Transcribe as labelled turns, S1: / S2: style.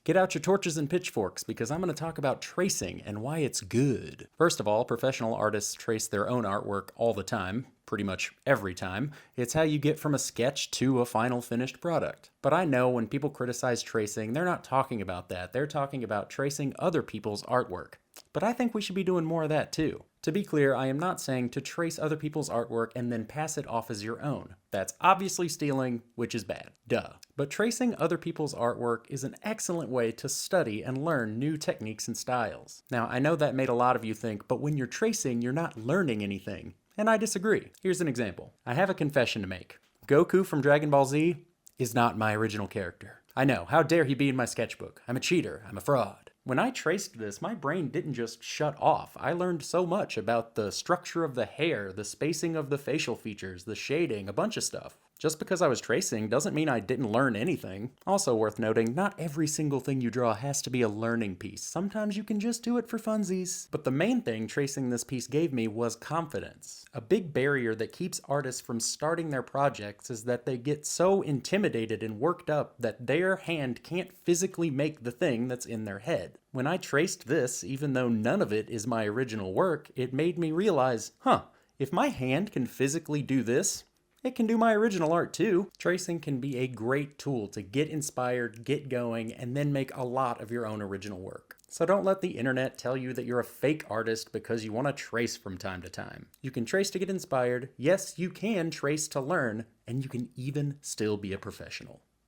S1: Get out your torches and pitchforks because I'm going to talk about tracing and why it's good. First of all, professional artists trace their own artwork all the time, pretty much every time. It's how you get from a sketch to a final finished product. But I know when people criticize tracing, they're not talking about that. They're talking about tracing other people's artwork. But I think we should be doing more of that too. To be clear, I am not saying to trace other people's artwork and then pass it off as your own. That's obviously stealing, which is bad. Duh. But tracing other people's artwork is an excellent way to study and learn new techniques and styles. Now, I know that made a lot of you think, but when you're tracing, you're not learning anything. And I disagree. Here's an example. I have a confession to make. Goku from Dragon Ball Z is not my original character. I know, how dare he be in my sketchbook? I'm a cheater, I'm a fraud. When I traced this, my brain didn't just shut off. I learned so much about the structure of the hair, the spacing of the facial features, the shading, a bunch of stuff. Just because I was tracing doesn't mean I didn't learn anything. Also worth noting, not every single thing you draw has to be a learning piece. Sometimes you can just do it for funsies. But the main thing tracing this piece gave me was confidence. A big barrier that keeps artists from starting their projects is that they get so intimidated and worked up that their hand can't physically make the thing that's in their head. When I traced this, even though none of it is my original work, it made me realize, if my hand can physically do this, it can do my original art too. Tracing can be a great tool to get inspired, get going, and then make a lot of your own original work. So don't let the internet tell you that you're a fake artist because you want to trace from time to time. You can trace to get inspired, yes, you can trace to learn, and you can even still be a professional.